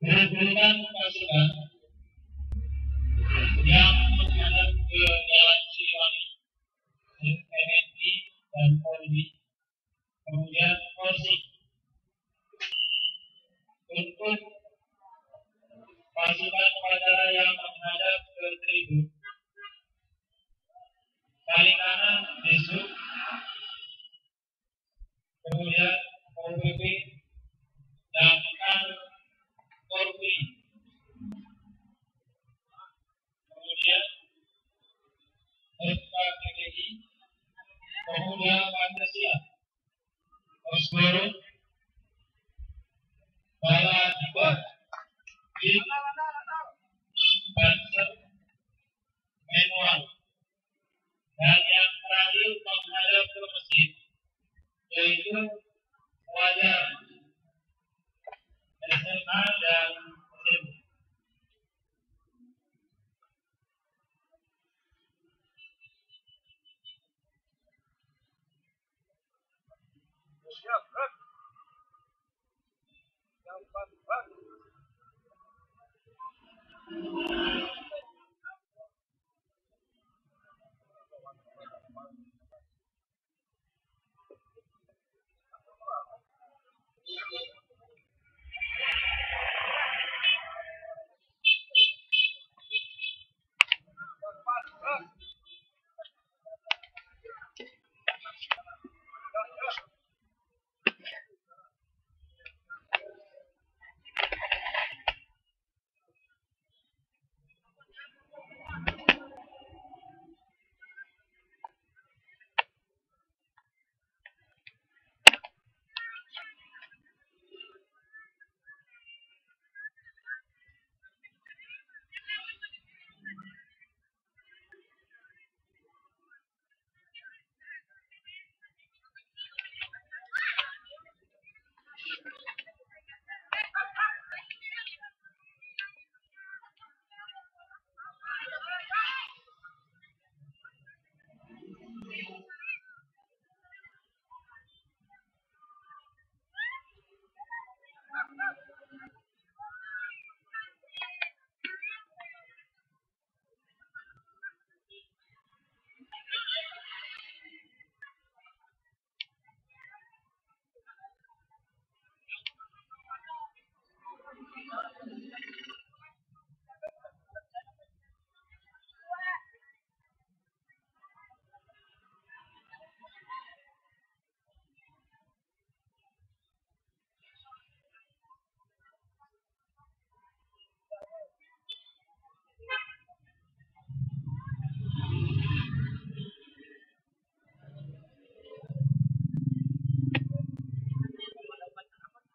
Gerombolan pasukan yang menghadap ke Jalan Siliwangi, TNI dan Polri, kemudian Polsek. Untuk pasukan upacara yang menghadap ke tribun, paling kanan besok, kemudian OPP dan Polri, kemudian FKPPI, Pemuda Pancasila, Osgoro, Bala Diba, Bin, Banser, Manual, dan yang terakhir menghadap ke masjid, yaitu Wajar, SMA dan SMP.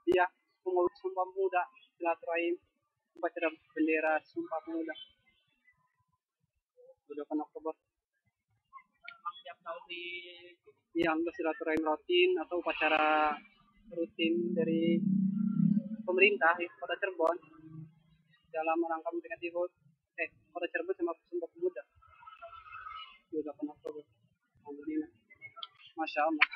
Iya, pengurus Sumpah Pemuda silaturahim upacara bendera Sumpah Pemuda 28 Oktober. Setiap tahun di Iya, untuk silaturahim rutin atau upacara rutin dari pemerintah Kota Cirebon dalam rangka memperingati Kota Cirebon sama Sumpah Pemuda 28 Oktober. Alhamdulillah. Masya Allah.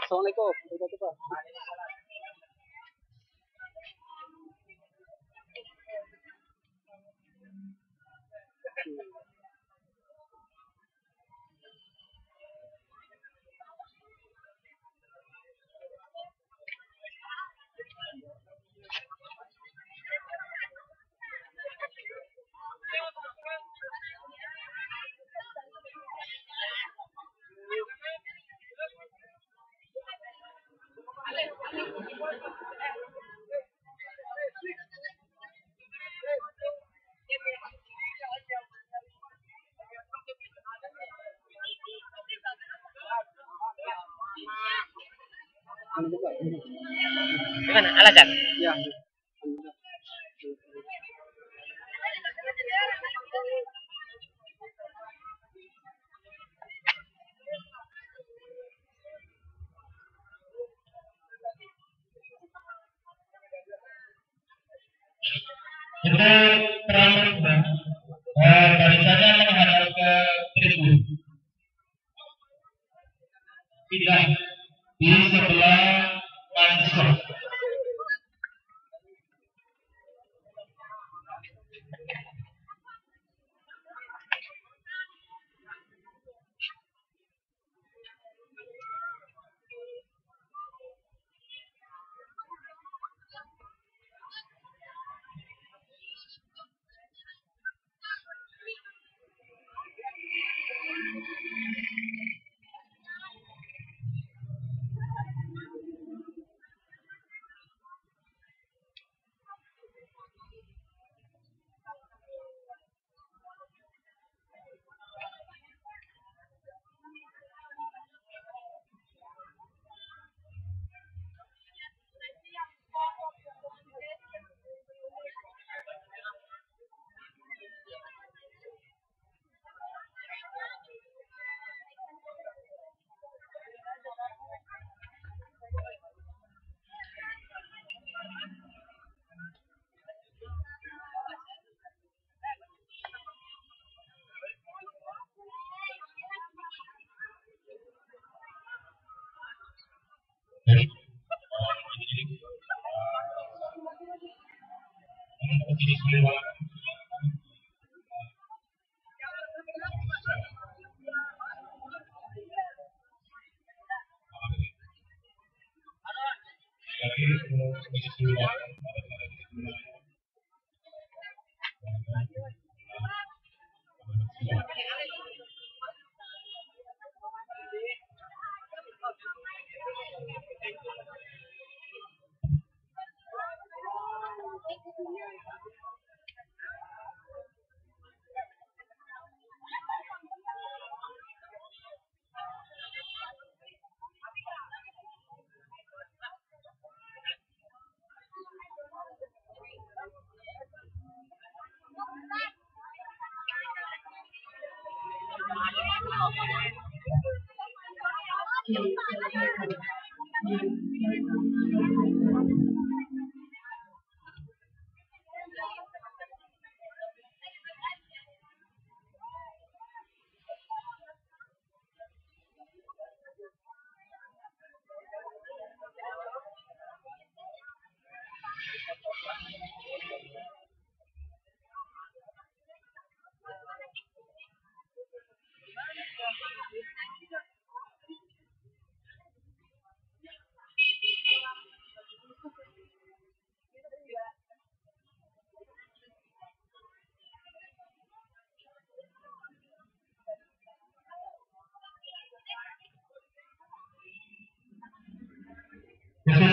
Assalamualaikum warahmatullahi wabarakatuh. Gimana? Alasan? Ya. Itu terlalu barisannya menghadap ke tribun. Tidak di sebelah mahasiswa.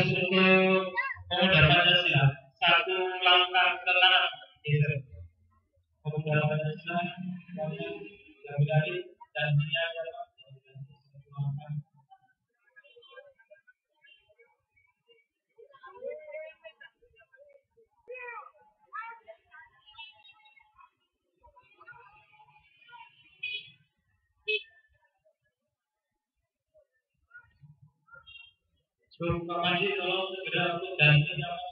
untuk pemuda Pancasila satu langkah ke kanan geser. Pemuda Pancasila banyak dari dan dia dapat satu langkah. Sebelum kembali tolong segera untuk ganti nama.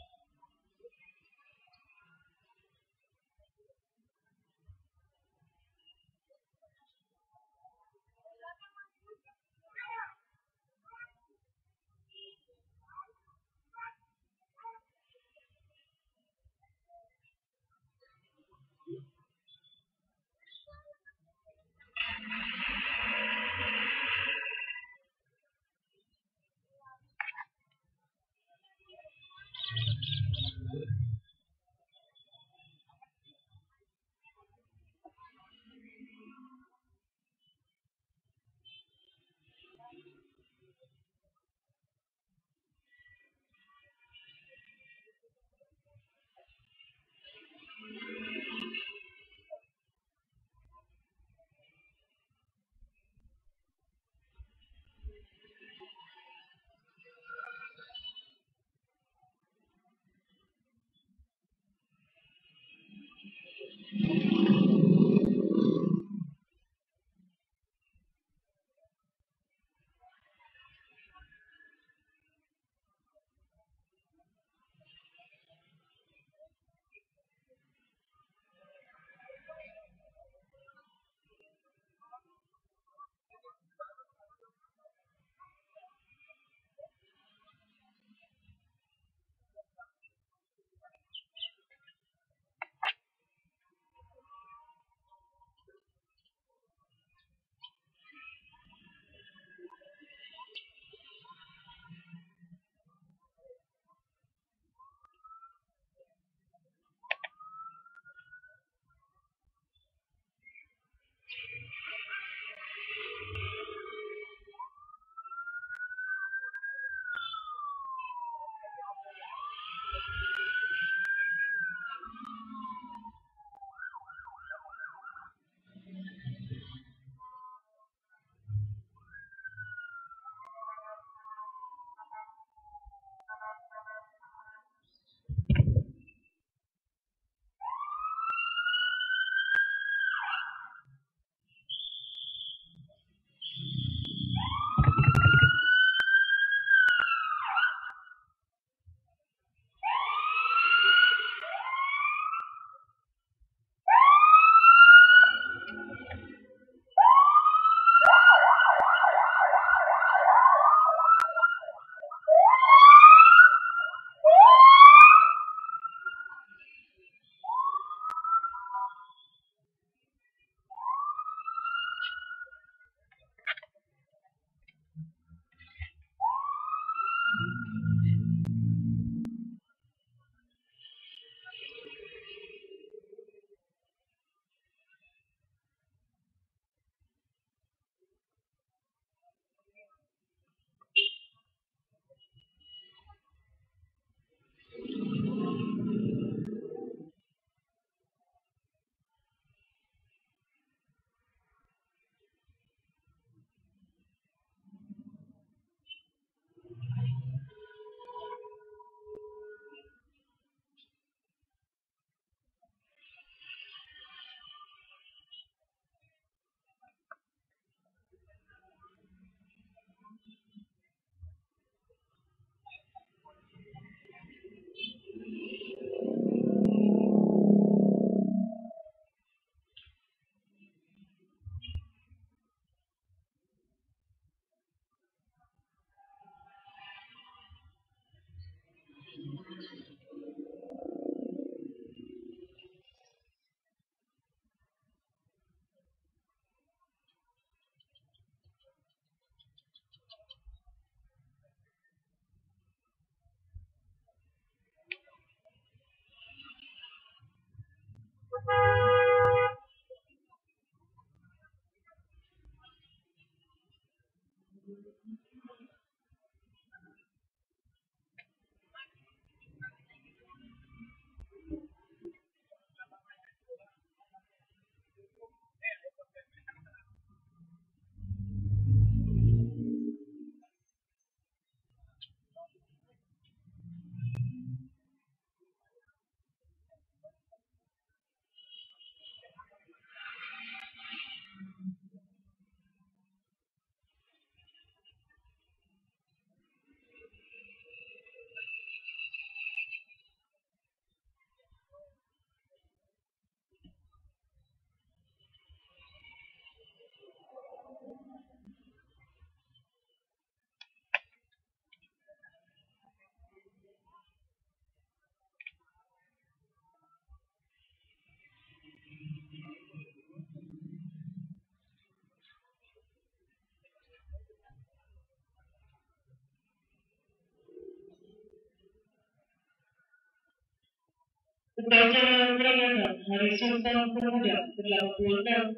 Upacara peringatan Hari Sumpah Pemuda ke-86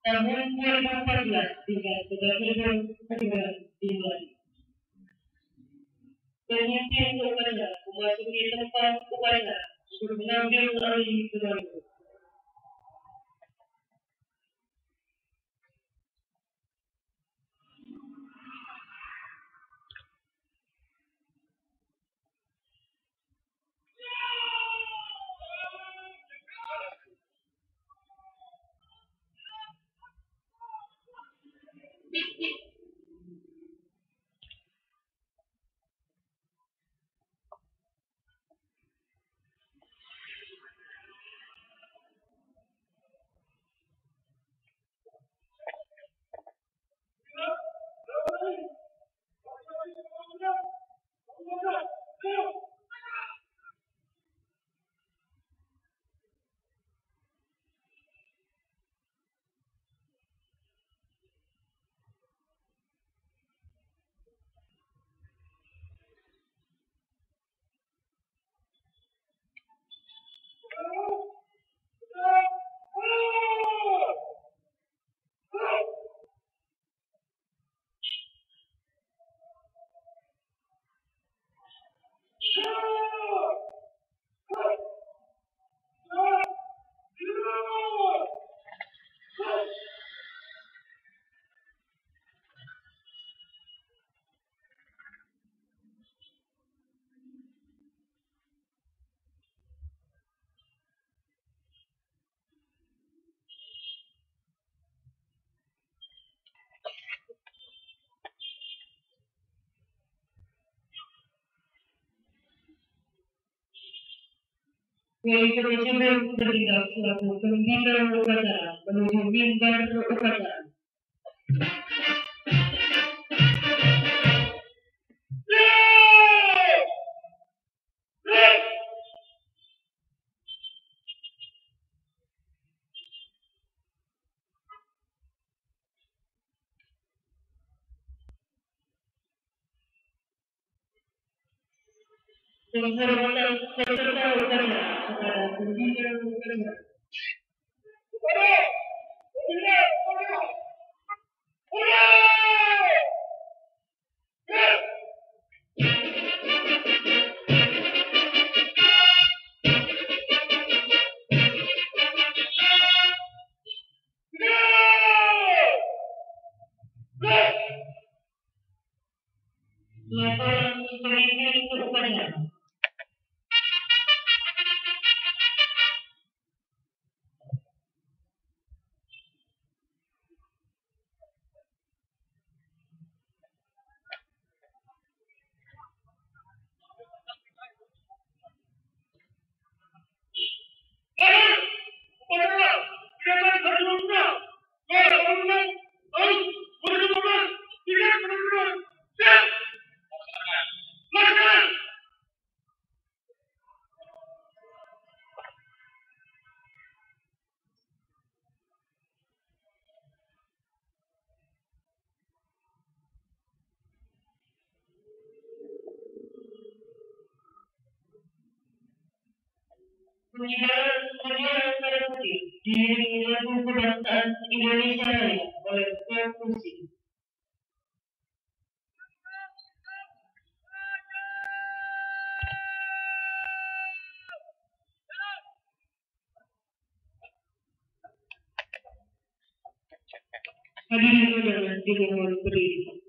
tahun 2014 tingkat Kota Cirebon Kabupaten dimulai. Pemimpin upacara memasuki tempat upacara untuk mengambil alih kembali. Wali Kota Cirebon bertindak selaku pembimbing upacara menuju mimbar upacara. Penghormatan peserta upacara kepada pembimbing upacara. Laporan pemimpin upacara. Pengibaran bendera merah putih diiringi lagu kebangsaan Indonesia Raya oleh Perkusi. Hadirin undangan dimohon berdiri.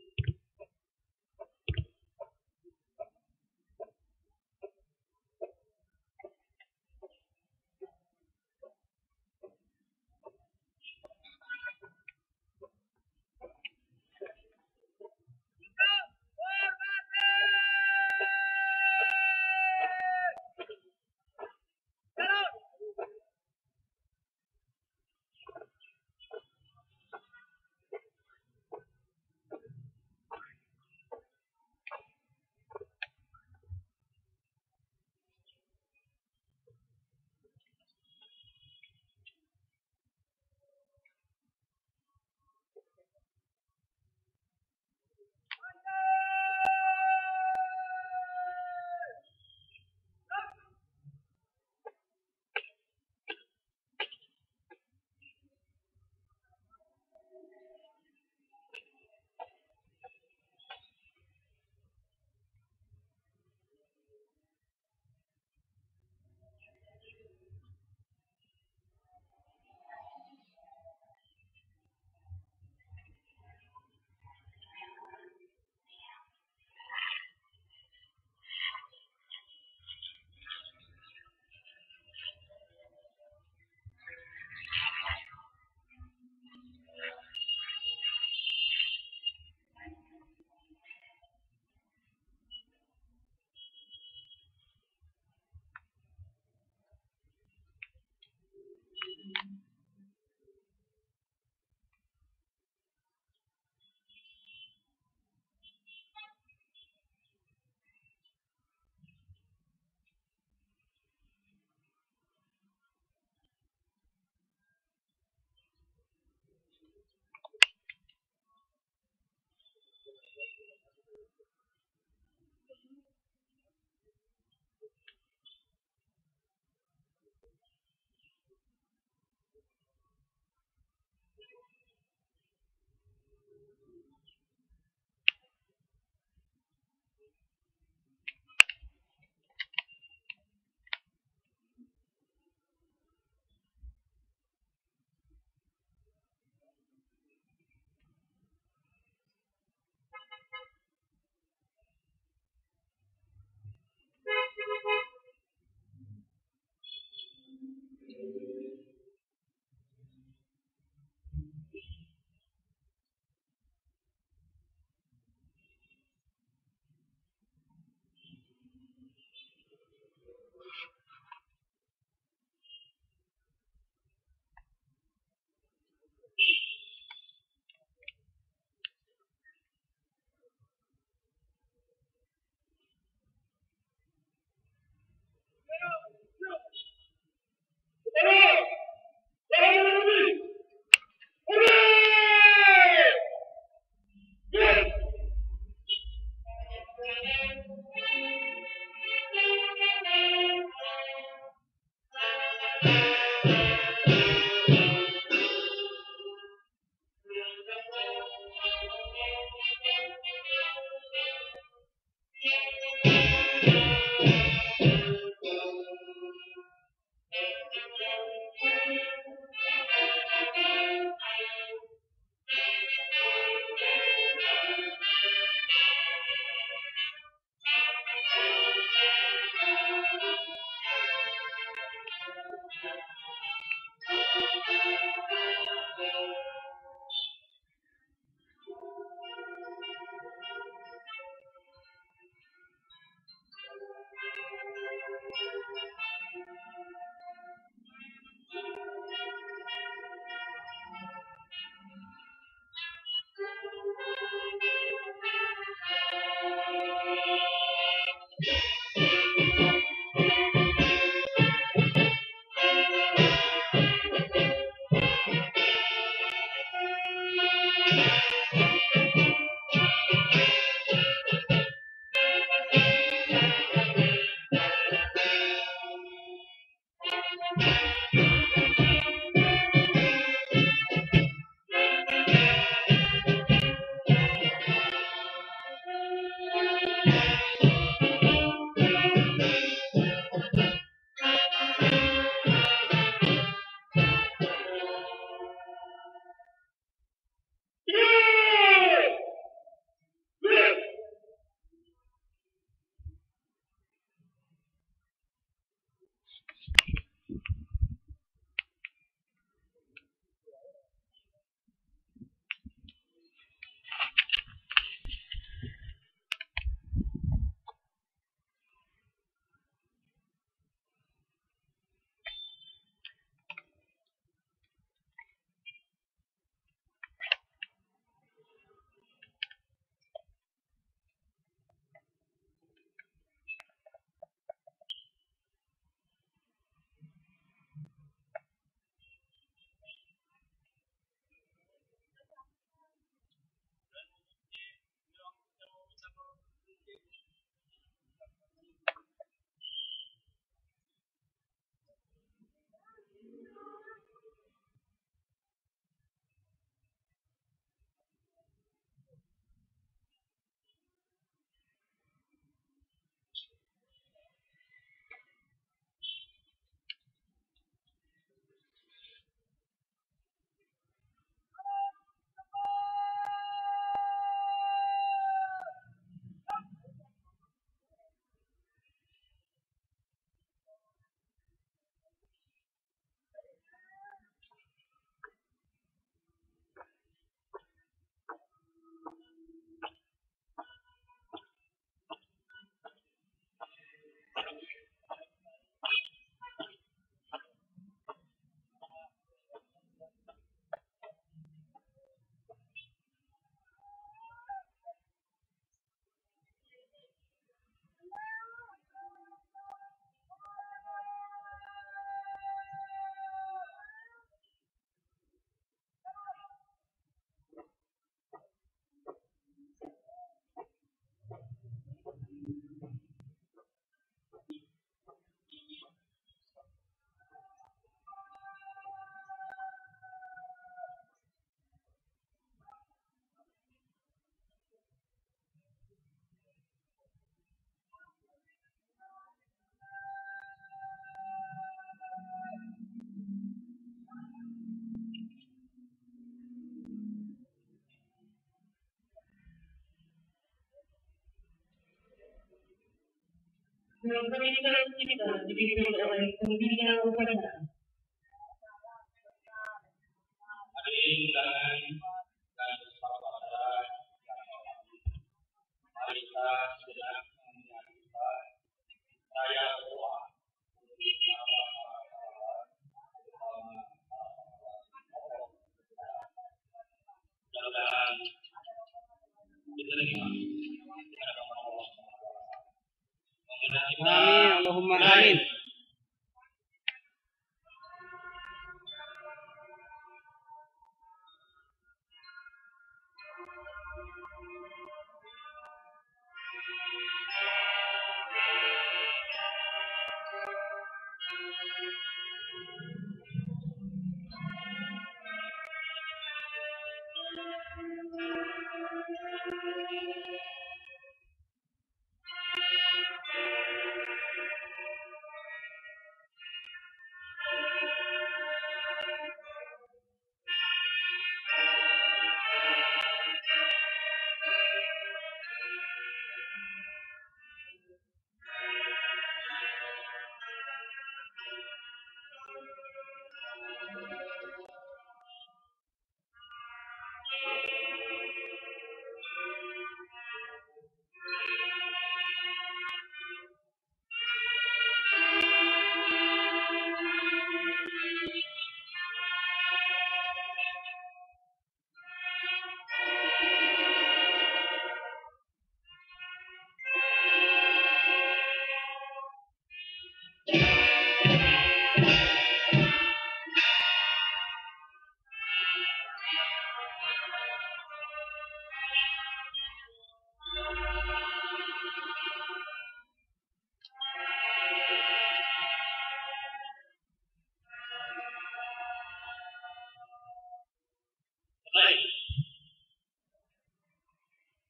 Yeah. Peningkatan kita dipimpin oleh pembina upacara. Hadirin undangan dan peserta upacara yang hormati, mari kita sejenak menyanyikan Raya Doa untuk mudah-mudahan diterima di hadapan Allah. Amin, Allahumma amin.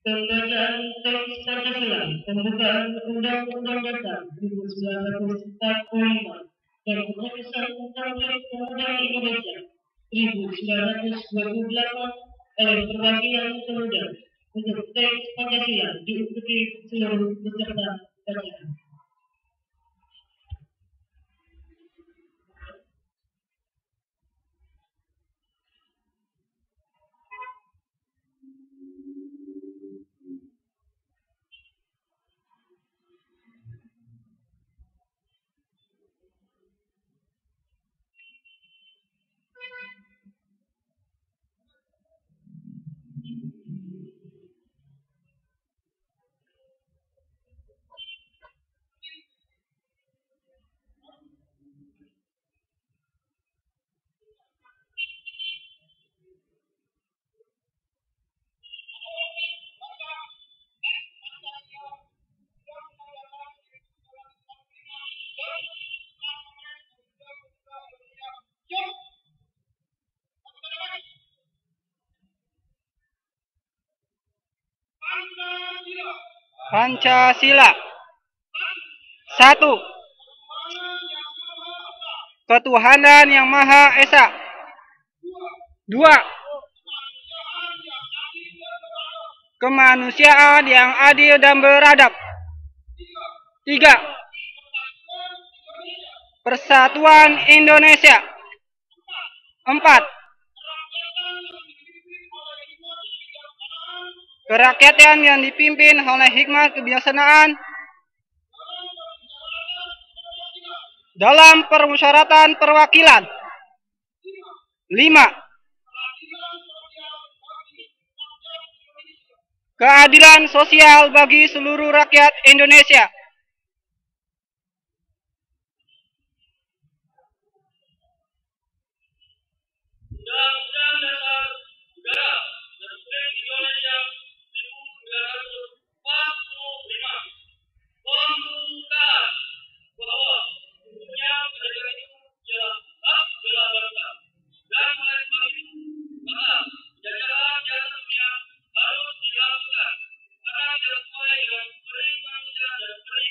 Pembacaan teks Pancasila, pembukaan Undang-Undang Dasar 1945 dan Keputusan Republik Pemuda Indonesia 1928 oleh perwakilan pemuda untuk teks Pancasila diikuti seluruh peserta upacara. Pancasila. 1. Ketuhanan yang Maha Esa. 2. Kemanusiaan yang adil dan beradab. 3. Persatuan Indonesia. 4. Kerakyatan yang dipimpin oleh hikmat kebijaksanaan dalam permusyawaratan perwakilan. 5. Keadilan sosial bagi seluruh rakyat Indonesia. Undang-Undang Dasar Negara Republik Indonesia 1945 membuka bahwa sesungguhnya kemerdekaan itu ialah hak bela bangsa, dan oleh sebab itu maka penjajahan yang sesungguhnya harus dilakukan karena tidak sesuai dengan prinsip manusia dan prinsip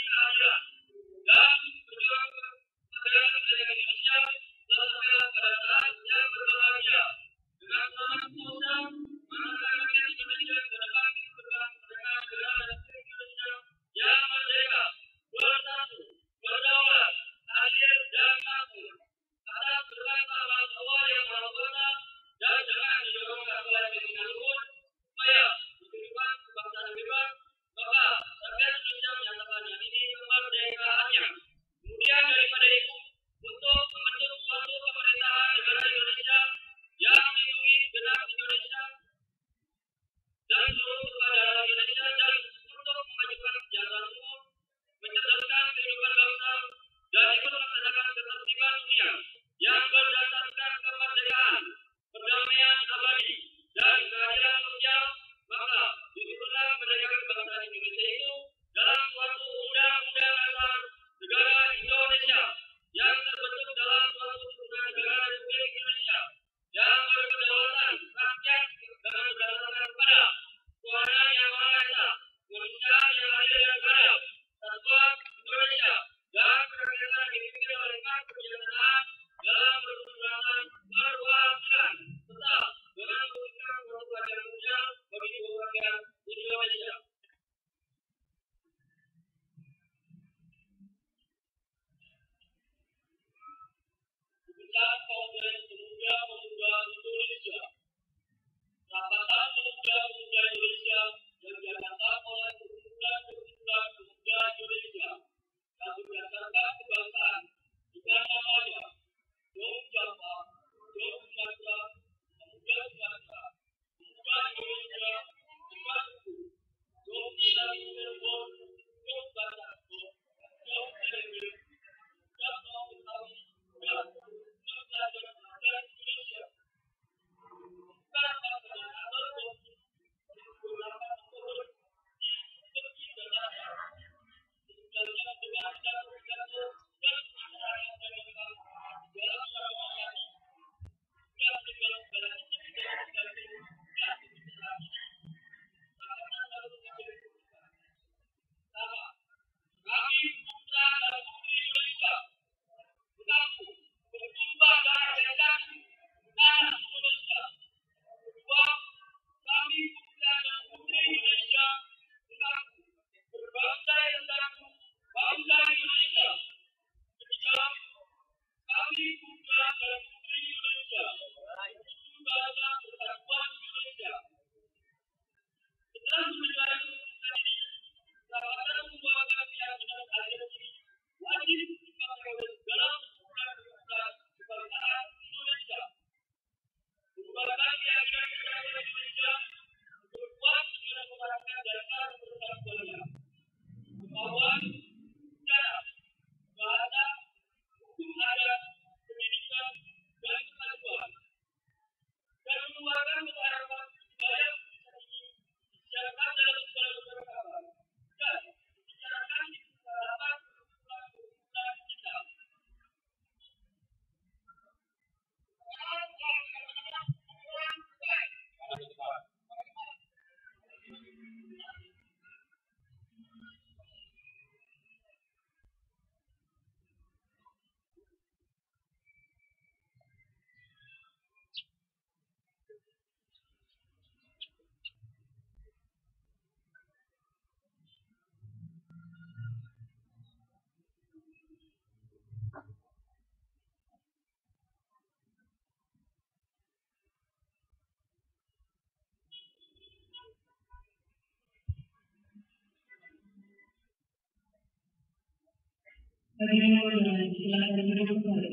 Hadirin undangan, silakan duduk kembali.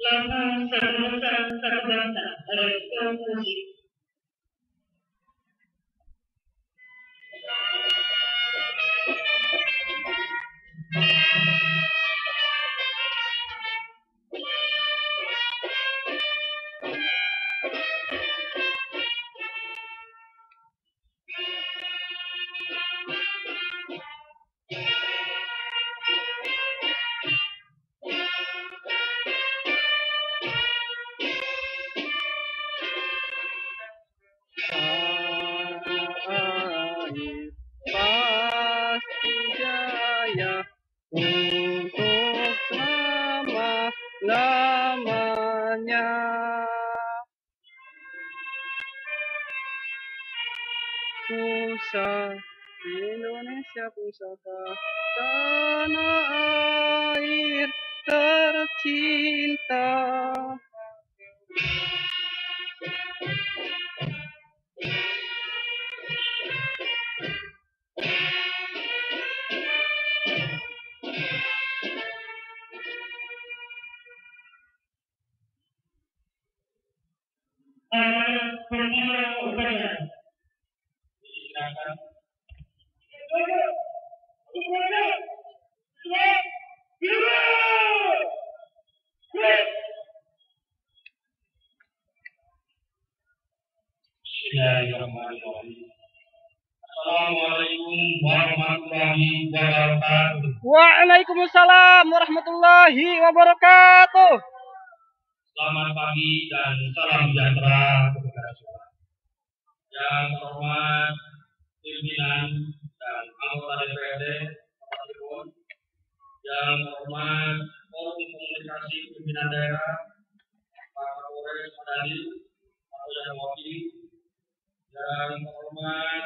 Lambang satu nusa satu bangsa oleh kaum musik. Pasti jaya untuk selama-lamanya. Pusaka Indonesia, pusaka tanah air tercinta. Pemimpinan upacara. Silakan. Bismillahirrahmanirrahim. Assalamualaikum warahmatullahi wabarakatuh. Waalaikumsalam warahmatullahi wabarakatuh. Selamat pagi dan salam sejahtera kepada semua. Yang terhormat pimpinan dan anggota DPRD Kota Cirebon, yang terhormat Forum Komunikasi Pimpinan Daerah, Pak Kapolres Madani atau yang mewakili, yang terhormat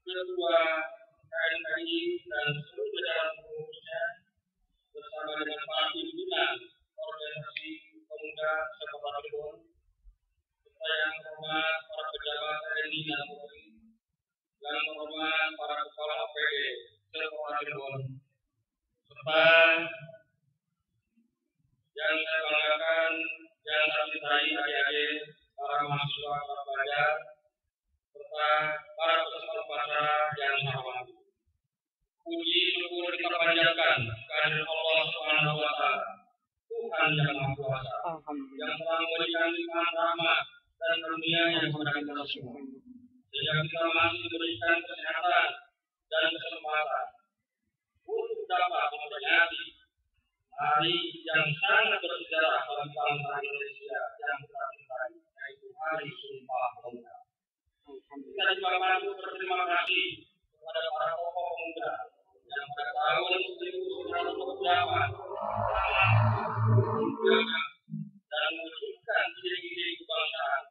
Ketua KNPI dan seluruh jajaran pengurusnya bersama dengan para pimpinan organisasi pemuda Kota Cirebon, serta yang terhormat para pejabat TNI dan Polri, yang terhormat para kepala APD Kota Cirebon, serta yang saya banggakan Tuhan yang Maha Kuasa, Alhamdulillah. yang telah memberikan limpahan rahmat dan karunia-Nya kepada kita semua, sehingga kita masih diberikan kesehatan dan kesempatan untuk dapat memperingati hari yang sangat bersejarah bagi bangsa Indonesia yang kita cintai, yaitu Hari Sumpah Pemuda. Kita juga patut berterima kasih kepada para tokoh pemuda yang pada tahun 1928 menjaga dan mewujudkan ide-ide kebangsaan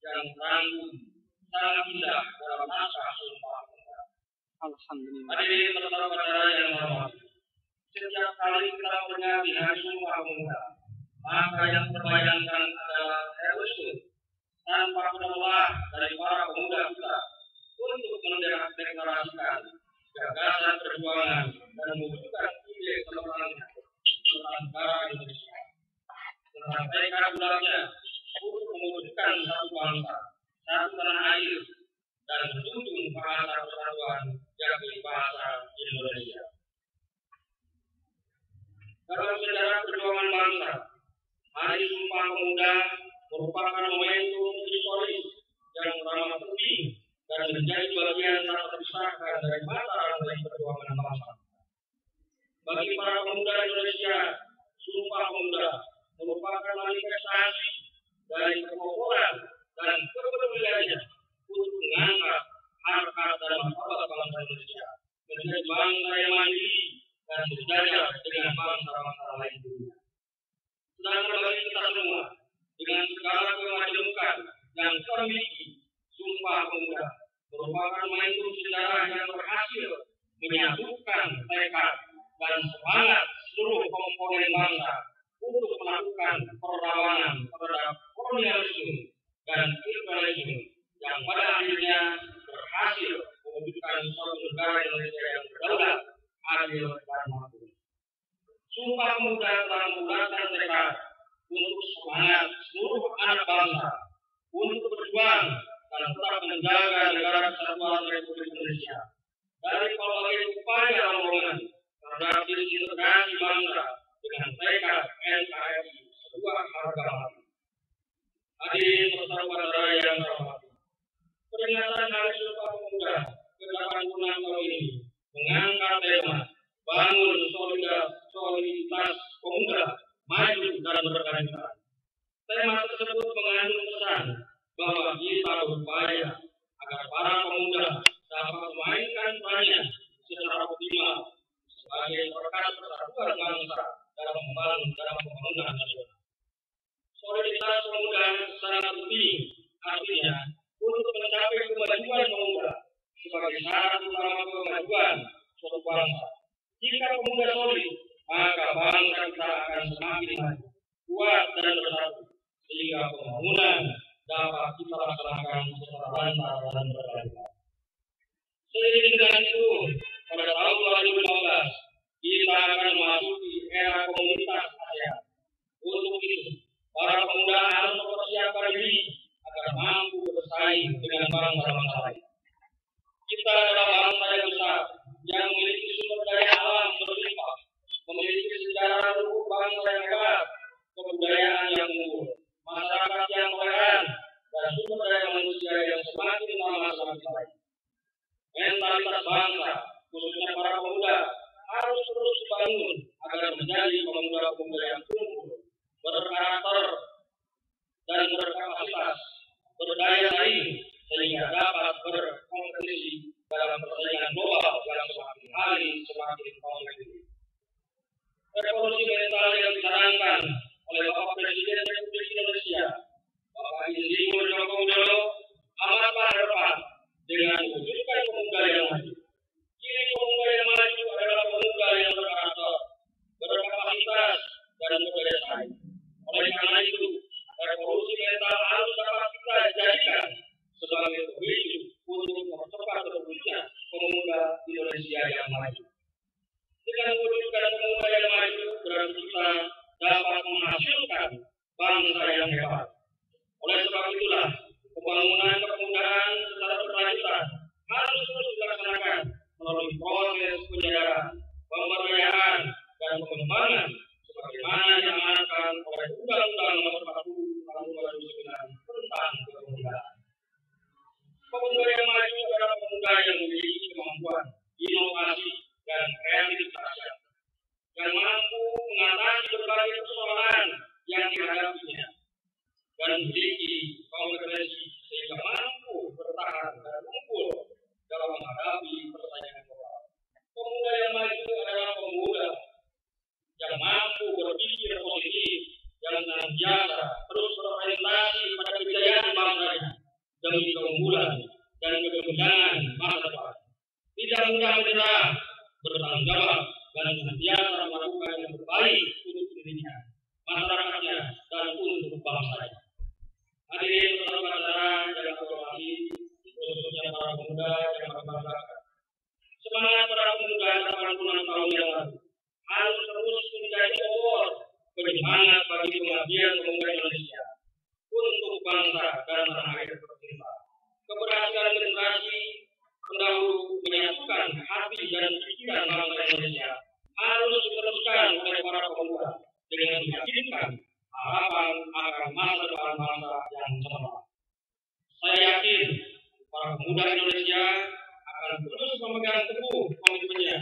yang terangkum sangat indah dalam naskah Sumpah Pemuda. Alhamdulillah. Hadirin saudara-saudara yang hormati, setiap kali kita memperingati Hari Sumpah Pemuda, maka yang terbayangkan adalah heroisme tanpa penolak dari para pemuda kita untuk mendeklarasikan gagasan perjuangan dan mewujudkan ide kemenangan tentang negara Indonesia, tentang tekad bulatnya untuk mewujudkan satu bangsa, satu tanah air, dan menjunjung bahasa persatuan yakni bahasa Indonesia. Dalam sejarah perjuangan bangsa, Hari Sumpah Pemuda merupakan momentum historis yang ramah penting dan menjadi bagian tak terpisahkan dari mata rantai perjuangan bangsa. Bagi para pemuda Indonesia, Sumpah Pemuda merupakan manifestasi dari kekokohan dan kepeduliannya untuk mengangkat harkat dan martabat bangsa Indonesia menjadi bangsa yang mandiri dan sejajar dengan bangsa-bangsa lain dunia. Sedangkan bagi kita semua, dengan segala kemajemukan yang kita miliki, Sumpah Pemuda merupakan momentum sejarah yang berhasil menyatukan tekad dan semangat seluruh komponen bangsa untuk melakukan perlawanan terhadap kolonialisme dan imperialisme yang pada akhirnya berhasil mewujudkan suatu negara Indonesia yang berdaulat, adil, dan makmur. Sumpah Pemuda telah membulatkan tekad untuk semangat seluruh anak bangsa untuk berjuang dan tetap menjaga negara kesatuan Republik Indonesia dari berbagai upaya rombongan terhadap disintegrasi bangsa dengan tekad NKRI sebuah harga mati. Hadirin saudara-saudara yang terhormat, peringatan Hari Sumpah Pemuda ke-86 tahun ini mengangkat tema bangun soliditas pemuda, maju dan berkelanjutan. Tema tersebut mengandung pesan bahwa kita berupaya agar para pemuda dapat memainkan perannya secara optimal sebagai perkat persatuan bangsa dalam pembangunan nasional. Soliditas pemuda sangat penting, artinya untuk mencapai kemajuan pemuda sebagai syarat utama kemajuan suatu bangsa. Jika pemuda solid, maka bangsa kita akan semakin maju, kuat dan bersatu, sehingga pembangunan dapat kita laksanakan secara lancar dan berkelanjutan. Seiring dengan itu, pada tahun 2015 kita akan memasuki era komunitas ASEAN. Untuk itu, para pemuda harus mempersiapkan diri agar mampu bersaing dengan bangsa-bangsa lain. Kita adalah bangsa yang besar, yang memiliki sumber daya alam berlimpah, memiliki sejarah luhur bangsa yang hebat, kebudayaan yang unggul, masyarakat yang toleran, dan sumber daya manusia yang semakin lama semakin baik. Mentalitas bangsa, khususnya para pemuda, harus terus dibangun agar menjadi pemuda-pemuda yang unggul, berkarakter, dan berkapasitas, berdaya saing, sehingga dapat berkompetisi dalam persaingan global yang semakin hari semakin kompetitif. Revolusi mental yang disarankan oleh Bapak Presiden Republik Indonesia, Bapak Insinyur Joko Widodo, amatlah relevan dengan mewujudkan pemuda yang maju. Ciri pemuda yang maju adalah pemuda yang berkarakter, berkapasitas, dan berdaya saing. Oleh karena itu, revolusi mental harus dapat kita jadikan sebagai pemicu untuk mempercepat terwujudnya pemuda Indonesia yang maju. Dengan mewujudkan pemuda yang maju, berarti kita dapat menghasilkan bangsa yang hebat. Oleh sebab itulah, pembangunan kepemudaan secara berkelanjutan harus terus dilaksanakan melalui proses penyadaran, pemberdayaan, dan pengembangan sebagaimana diamanatkan oleh Undang-Undang Nomor 40 Tahun 2009 tentang Kepemudaan. Pemuda yang maju adalah pemuda yang memiliki kemampuan, inovasi, dan kreativitas yang mampu mengatasi berbagai persoalan yang dihadapinya dan memiliki kompetensi sehingga mampu bertahan dan unggul dalam menghadapi persaingan global. Pemuda yang maju adalah pemuda yang mampu berpikir positif, yang senantiasa terus berorientasi pada kejayaan bangsanya demi keunggulan dan kekemenangan masa depan. Tidak mudah menyerah, bertanggung jawab, dan senantiasa melakukan yang terbaik untuk dirinya, masyarakatnya, dan untuk bangsanya. Hadirin saudara-saudara yang terhormati, khususnya para pemuda yang berbanggakan. Semangat para pemuda 86 tahun yang lalu harus terus menjadi obor penyemangat bagi pengabdian pemuda Indonesia untuk bangsa dan tanah air tercinta. Keberhasilan generasi pendahulu menyatukan hati dan pikiran bangsa Indonesia harus diteruskan oleh para pemuda dengan meyakinkan harapan akan masa depan bangsa yang cemerlang. Saya yakin para pemuda Indonesia akan terus memegang teguh komitmennya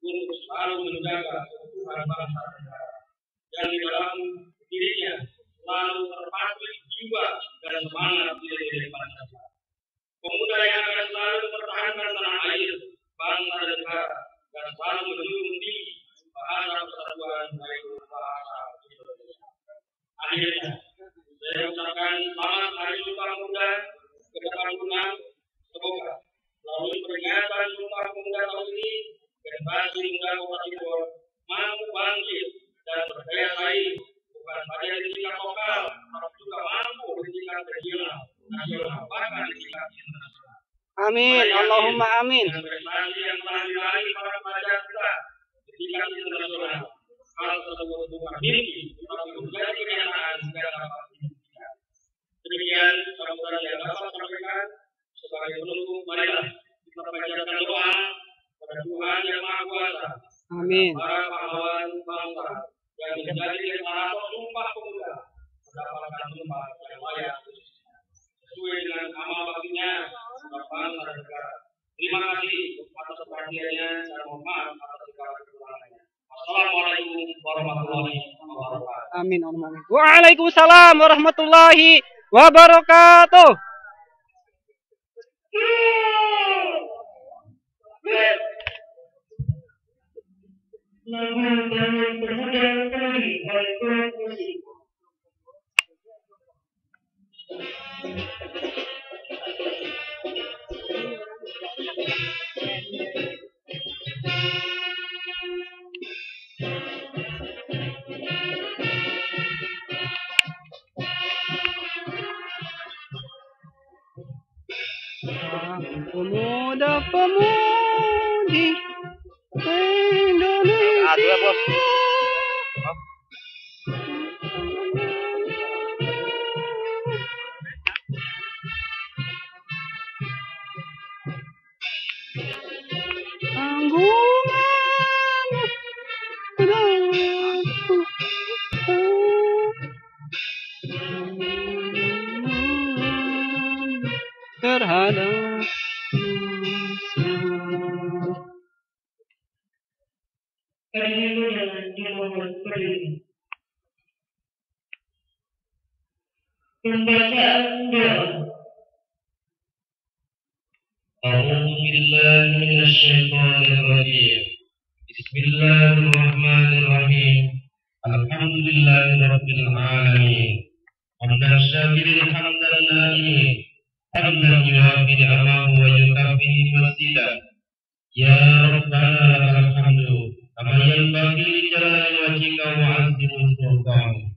untuk selalu menjaga keutuhan bangsa dan negara, dan di dalam dirinya selalu terpatri jiwa dan semangat nilai-nilai Pancasila. Pemuda yang akan selalu mempertahankan tanah air, bangsa dan negara, dan selalu menjunjung tinggi bahasa persatuan yaitu bahasa Indonesia. Akhirnya, saya ucapkan selamat Hari Sumpah Pemuda ke-86. Semoga melalui peringatan Sumpah Pemuda tahun ini, generasi muda Kabupaten Cirebon mampu bangkit dan berdaya saing bukan saja di tingkat lokal, tapi juga mampu di tingkat regional, nasional, bahkan di tingkat internasional. Amin, Allahumma amin. Dengan prestasi yang telah diraih para pelajar kita di tingkat internasional, hal tersebut bukan mimpi, tetapi menjadi kenyataan yang dapat dibuktikan. Demikian sambutan yang dapat sampaikan. Sebagai penutup, marilah kita panjatkan doa pada Tuhan yang Maha Kuasa. Amin. Para pahlawan bangsa yang menjadi deklarator Sumpah Pemuda mendapatkan tempat yang layak sesuai dengan amal baktinya kepada bangsa dan negara. Terima kasih atas perhatiannya dan mohon maaf atas segala kekurangannya. Wassalamualaikum warahmatullahi wabarakatuh. Amin. Waalaikumsalam warahmatullahi wabarakatuh. Lagu Bangun Pemuda Kembali oleh Kelompok Musik. Pemuda-pemudi Indonesia. Aduh, bos. Terhadap Hadirin undangan dimohon berdiri. Pembacaan doa. A'udzu billahi minasy syaithanir rajim. Bismillahirrahmanirrahim. Alhamdulillahirabbil alamin. Hamdan syakirin hamdan na'imin. Hamdan yuwafi ni'amahu wa yukafi masidah. Ya Rabbana lakal hamdu kama yanbaghi li jalali wajhika wa 'azimi sultanik.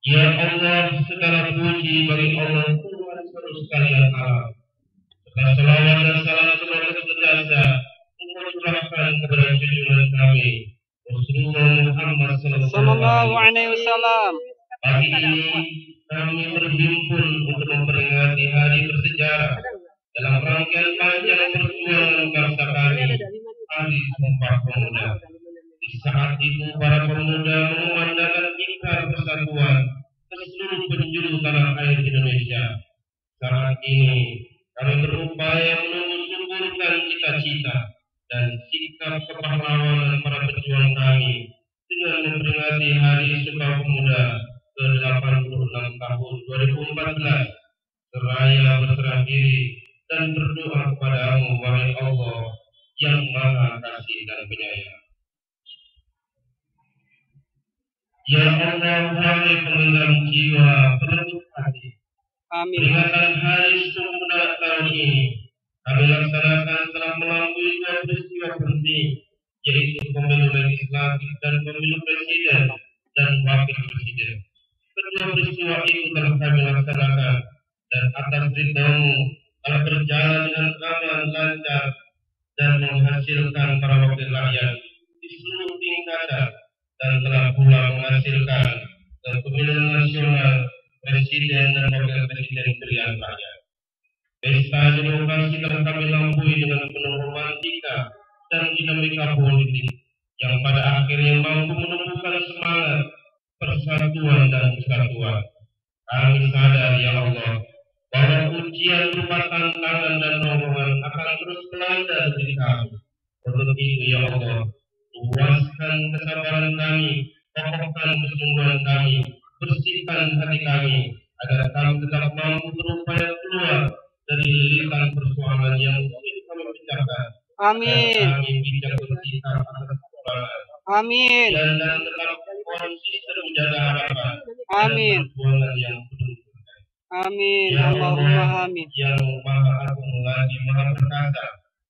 Ya Allah, segala puji bagi Allah Tuhan sekalian alam. Segala salawat dan salam semoga senantiasa tercurahkan kepada junjungan kami Rasulullah Muhammad sallallahu alaihi wasallam. Pagi ini kami berhimpun untuk memperingati hari bersejarah dalam rangkaian panjang perjuangan bangsa kami, Hari Sumpah Pemuda. Di saat itu para pemuda mengumandangkan Mitra Persatuan ke seluruh penjuru tanah air Indonesia. Saat ini kami berupaya menumbuh-suburkan cita-cita dan sikap kepahlawanan para pejuang kami dengan memperingati Hari Sumpah Pemuda ke-86 tahun 2014 seraya berserah diri dan berdoa kepadamu, wahai Allah yang Maha Kasih dan Penyayang. Ya Allah, wahai pengendam jiwa, pelembut hati, Amin. peringatan Hari Sumpah Pemuda tahun ini kami laksanakan setelah melalui dua peristiwa penting, yaitu pemilu legislatif dan pemilu presiden dan wakil presiden. Kedua peristiwa itu telah kami laksanakan dan atas ridhamu telah berjalan dengan aman, lancar, dan menghasilkan para wakil rakyat di seluruh tingkatan dan telah pula menghasilkan pemilihan nasional presiden dan wakil presiden pilihan rakyat. Pesta demokrasi telah kami lampaui dengan penuh romantika dan dinamika politik yang pada akhirnya mampu menumbuhkan semangat persatuan dan kesatuan. Kami sadar, ya Allah, bahwa ujian berupa tantangan dan dorongan akan terus melanda diri kami. Untuk itu, ya Allah, luaskan kesabaran kami, kokohkan kesungguhan kami, bersihkan hati kami, agar kami tetap mampu berupaya keluar dari lilitan persoalan yang sulit kami pecahkan. Amin. Kami bijak bersikap atas kekurangan. Amin. Dan tetap konsisten menjaga harapan. Amin. Dan perjuangan yang penuh berkah. Amin. Ya Allahumma Allah, amin. yang Maha Agung lagi Maha Perkasa,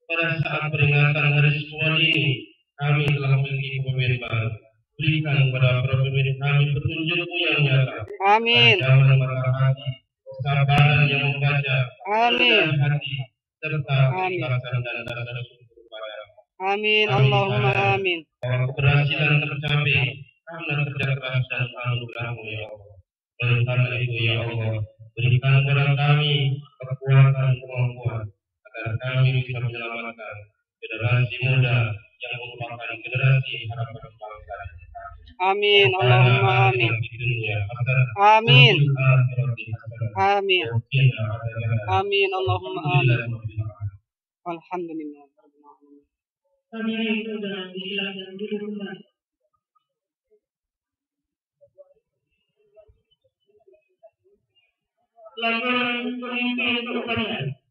pada saat peringatan Hari Sumpah ini, kami telah memiliki pemimpin baru. Berikan kepada para pemimpin kami petunjuk-Mu yang nyata. Amin. Ancaman mata hati, kesabaran yang membaca, Amin. kerendahan hati, serta Amin. keikhlasan dan dasar syukur kepada-Mu. Amin. Kami Allahumma sadar amin. bahwa keberhasilan tercapai karena kerja keras dan anugerah-Mu, ya Allah. Oleh karena itu, ya Allah, berikan kepada kami kekuatan kemampuan agar kami bisa menyelamatkan generasi muda yang merupakan generasi harapan bangsa. Amin. Allahumma amin. Amin. Amin. Amin. Allahumma amin. Alhamdulillah. Kami itu dengan disilakan duduk kembali. Laporan pemimpin upacara.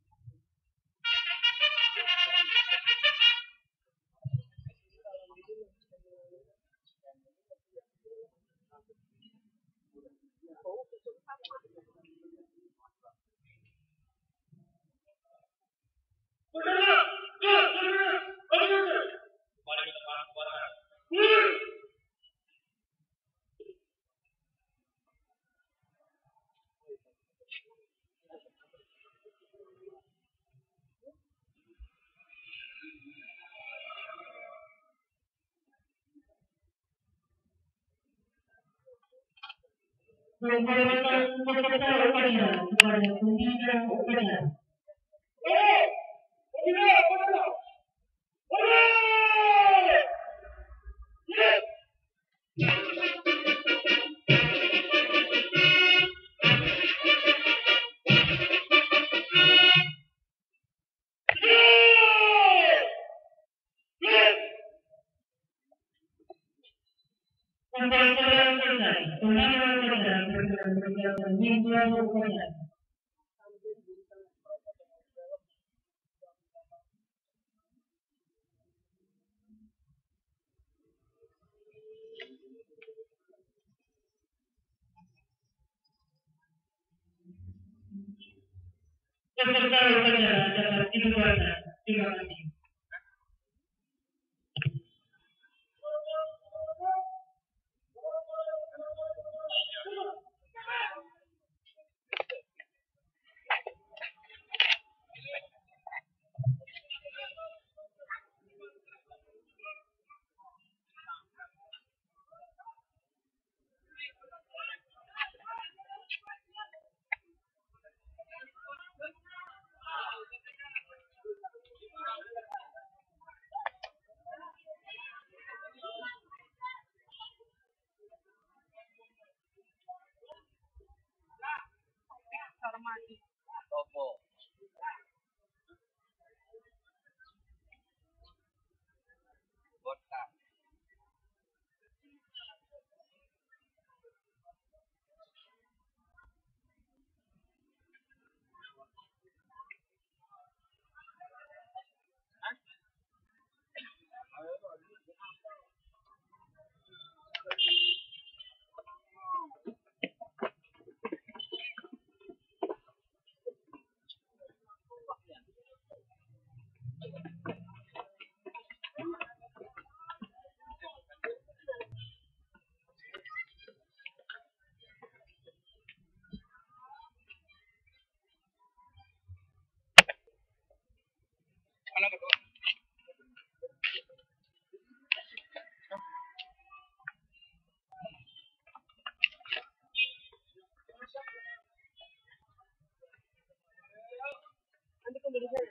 Mari kita bahas. Menghormatkan peserta upacara kepada pimpinan upacara. Upacara selesai. Penanda upacara berjalan mingguan upacara. Peserta upacara dapat dibubarkan. Terima kasih. Jadi saya